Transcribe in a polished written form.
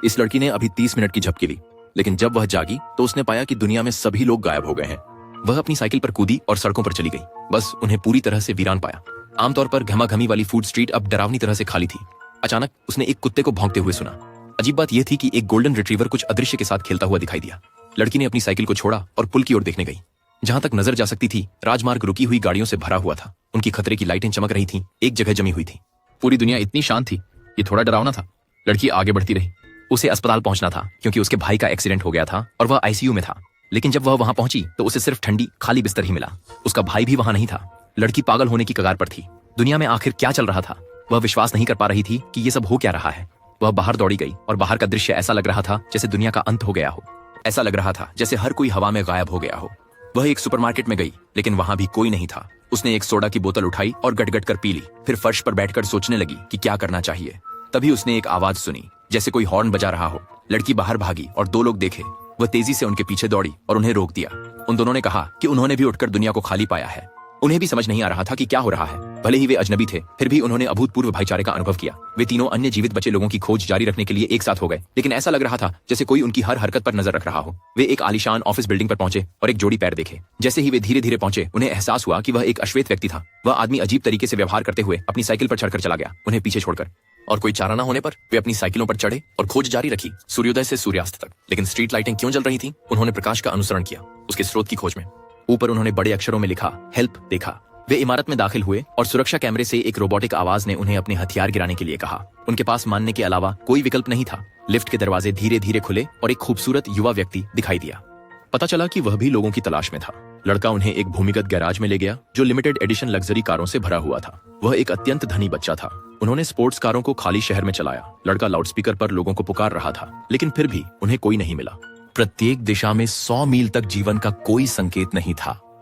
इस लड़की ने अभी 30 मिनट की झपकी ली, लेकिन जब वह जागी तो उसने पाया कि दुनिया में सभी लोग गायब हो गए हैं। वह अपनी साइकिल पर कूदी और सड़कों पर चली गई, बस उन्हें पूरी तरह से वीरान पाया। आमतौर पर घमाघमी वाली फूड स्ट्रीट अब डरावनी तरह से खाली थी। अचानक उसने एक कुत्ते को भौंकते हुए सुना। अजीब बात यह थी कि एक गोल्डन रिट्रीवर कुछ अदृश्य के साथ खेलता हुआ दिखाई दिया। लड़की ने अपनी साइकिल को छोड़ा और पुल की ओर देखने गई। जहां तक नजर जा सकती थी, राजमार्ग रुकी हुई गाड़ियों से भरा हुआ था। उनकी खतरे की लाइटें चमक रही थीं, एक जगह जमी हुई थी। पूरी दुनिया इतनी शांत थी, ये थोड़ा डरावना था। लड़की आगे बढ़ती रही। उसे अस्पताल पहुंचना था क्योंकि उसके भाई का एक्सीडेंट हो गया था और वह आईसीयू में था। लेकिन जब वह वहां पहुंची तो उसे सिर्फ ठंडी खाली बिस्तर ही मिला। उसका भाई भी वहां नहीं था। लड़की पागल होने की कगार पर थी। दुनिया में आखिर क्या चल रहा था? वह विश्वास नहीं कर पा रही थी कि ये सब हो क्या रहा है। वह बाहर दौड़ी गई और बाहर का दृश्य ऐसा लग रहा था जैसे दुनिया का अंत हो गया हो। ऐसा लग रहा था जैसे हर कोई हवा में गायब हो गया हो। वह एक सुपरमार्केट में गई, लेकिन वहां भी कोई नहीं था। उसने एक सोडा की बोतल उठाई और गटगट कर पी ली। फिर फर्श पर बैठकर सोचने लगी कि क्या करना चाहिए। तभी उसने एक आवाज सुनी, जैसे कोई हॉर्न बजा रहा हो। लड़की बाहर भागी और दो लोग देखे। वह तेजी से उनके पीछे दौड़ी और उन्हें रोक दिया। उन दोनों ने कहा कि उन्होंने भी उठकर दुनिया को खाली पाया है। उन्हें भी समझ नहीं आ रहा था कि क्या हो रहा है। भले ही वे अजनबी थे, फिर भी उन्होंने अभूतपूर्व भाईचारे का अनुभव किया। वे तीनों अन्य जीवित बचे लोगों की खोज जारी रखने के लिए एक साथ हो गए, लेकिन ऐसा लग रहा था जैसे कोई उनकी हर हरकत पर नजर रख रहा हो। वे एक आलीशान ऑफिस बिल्डिंग पर पहुंचे और एक जोड़ी पैर देखे। जैसे ही वे धीरे धीरे पहुंचे, उन्हें एहसास हुआ कि वह एक अश्वेत व्यक्ति था। वह आदमी अजीब तरीके से व्यवहार करते हुए अपनी साइकिल पर चढ़कर चला गया, उन्हें पीछे छोड़कर। और कोई चारा न होने पर वे अपनी साइकिलों पर चढ़े और खोज जारी रखी, सूर्योदय से सूर्यास्त तक। लेकिन स्ट्रीट लाइटें क्यों जल रही थीं? उन्होंने प्रकाश का अनुसरण किया, उसके स्रोत की खोज में। ऊपर उन्होंने बड़े अक्षरों में लिखा, हेल्प देखा। वे इमारत में दाखिल हुए और सुरक्षा कैमरे से एक रोबोटिक आवाज ने उन्हें अपने हथियार गिराने के लिए कहा। उनके पास मानने के अलावा कोई विकल्प नहीं था। लिफ्ट के दरवाजे धीरे धीरे खुले और एक खूबसूरत युवा व्यक्ति दिखाई दिया। पता चला कि वह भी लोगों की तलाश में था। लड़का उन्हें एक भूमिगत गैराज में ले गया जो लिमिटेड एडिशन लग्जरी कारों से भरा हुआ था। वह एक अत्यंत धनी बच्चा था। उन्होंने स्पोर्ट्स कारों को खाली शहर में चलाया। लड़का लाउडस्पीकर पर लोगों को पुकार रहा था, लेकिन फिर भी उन्हें कोई नहीं मिला। प्रत्येक दिशा में 100 मील तक जीवन का कोई संकेत नहीं था।